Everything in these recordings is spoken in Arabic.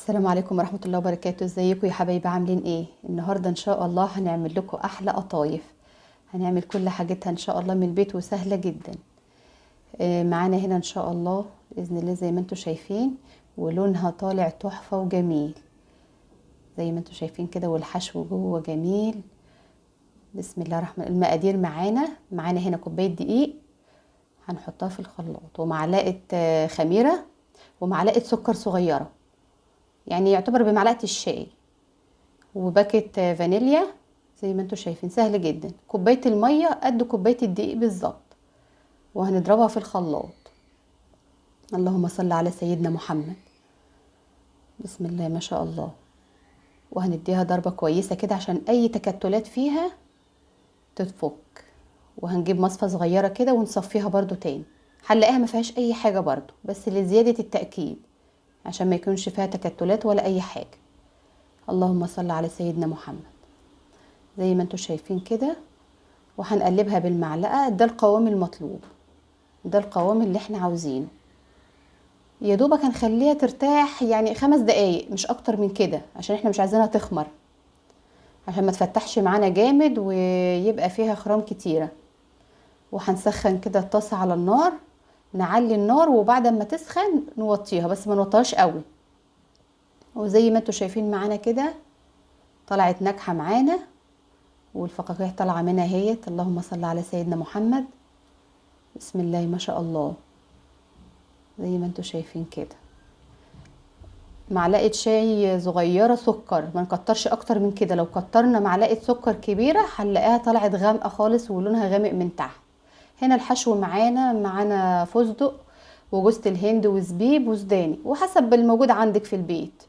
السلام عليكم ورحمة الله وبركاته. ازيكم يا حبايبي؟ عاملين ايه؟ النهاردة ان شاء الله هنعمل لكم احلى قطايف. هنعمل كل حاجتها ان شاء الله من البيت وسهلة جدا. معانا هنا ان شاء الله باذن الله زي ما انتم شايفين، ولونها طالع تحفة وجميل زي ما انتم شايفين كده، والحشو جوه جميل. بسم الله الرحمن. المقادير معانا هنا كوباية دقيق هنحطها في الخلاط، ومعلقة خميرة، ومعلقة سكر صغيرة يعني يعتبر بمعلقة الشاي، وباكت فانيليا زي ما انتم شايفين. سهل جدا. كوباية المية قد كوباية الدقيق بالظبط، وهنضربها في الخلاط. اللهم صل على سيدنا محمد. بسم الله ما شاء الله. وهنديها ضربة كويسة كده عشان اي تكتلات فيها تتفك. وهنجيب مصفى صغيرة كده ونصفيها برضو تاني. هنلاقيها ما فيهاش اي حاجة برضو، بس لزيادة التأكيد عشان ما يكونش فيها تكتلات ولا اي حاجة. اللهم صل على سيدنا محمد. زي ما انتم شايفين كده، وهنقلبها بالمعلقة. ده القوام المطلوب، ده القوام اللي احنا عاوزينه. يا دوبك هنخليها ترتاح يعني 5 دقايق مش اكتر من كده، عشان احنا مش عايزينها تخمر، عشان ما تفتحش معانا جامد ويبقى فيها خرام كتيرة. وهنسخن كده الطاسة على النار، نعلي النار، وبعد ما تسخن نوطيها، بس ما نوطيهاش قوي. وزي ما انتم شايفين معانا كده طلعت ناجحة معانا، والفقاقيع طالعة منها اهيت. اللهم صل على سيدنا محمد. بسم الله ما شاء الله. زي ما انتم شايفين كده، معلقة شاي صغيرة سكر، ما نكترش اكتر من كده. لو كترنا معلقة سكر كبيرة هنلاقيها طلعت غامقة خالص ولونها غامق من تحت. هنا الحشو معانا فستق وجوز الهند وزبيب وسوداني، وحسب الموجود عندك في البيت.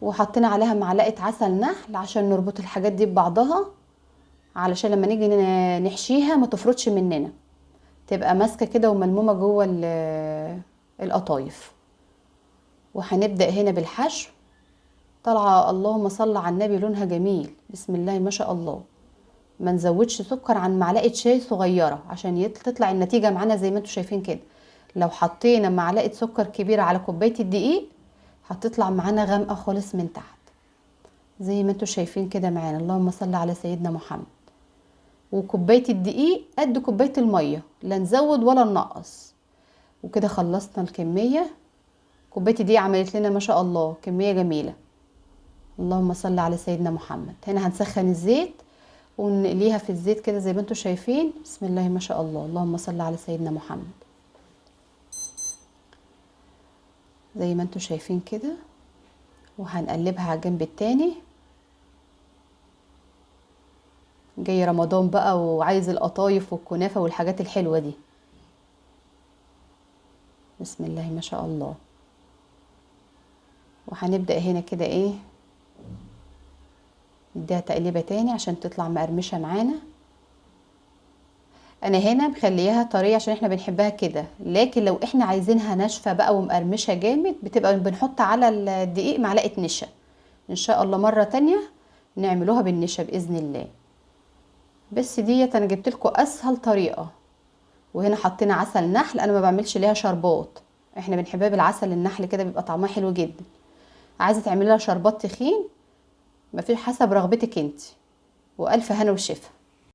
وحطينا عليها معلقة عسل نحل عشان نربط الحاجات دي ببعضها، علشان لما نيجي نحشيها ما تفرطش مننا، تبقى ماسكة كده وملمومة جوه القطايف. وهنبدأ هنا بالحشو. طالعة اللهم صل على النبي لونها جميل. بسم الله ما شاء الله. ما نزودش سكر عن معلقة شاي صغيرة عشان تطلع النتيجة معانا زي ما انتم شايفين كده. لو حطينا معلقة سكر كبيرة على كوباية الدقيق هتطلع معانا غامقة خالص من تحت زي ما انتم شايفين كده معانا. اللهم صل على سيدنا محمد. وكوباية الدقيق قد كوباية المية، لا نزود ولا ننقص. وكده خلصنا الكمية. كوباية الدقيق عملت لنا ما شاء الله كمية جميلة. اللهم صل على سيدنا محمد. هنا هنسخن الزيت ونقليها في الزيت كده زي ما انتم شايفين. بسم الله ما شاء الله. اللهم صل على سيدنا محمد. زي ما انتم شايفين كده، وهنقلبها على الجنب التاني. جاي رمضان بقى وعايز القطايف والكنافة والحاجات الحلوة دي. بسم الله ما شاء الله. وهنبدأ هنا كده ايه، نديها تقليبة تاني عشان تطلع مقرمشة معانا. انا هنا مخليها طرية عشان احنا بنحبها كده، لكن لو احنا عايزينها ناشفة بقى ومقرمشة جامد بتبقى بنحط على الدقيق معلقة نشا. ان شاء الله مرة تانية نعملوها بالنشا بإذن الله. بس ديت انا جبت لكم اسهل طريقة. وهنا حطينا عسل نحل. انا ما بعملش ليها شربات، احنا بنحبها بالعسل النحل كده بيبقى طعمها حلو جدا. عايزة تعملي لها شربات تخين، ما في حسب رغبتك انت. والف هنا وشفا.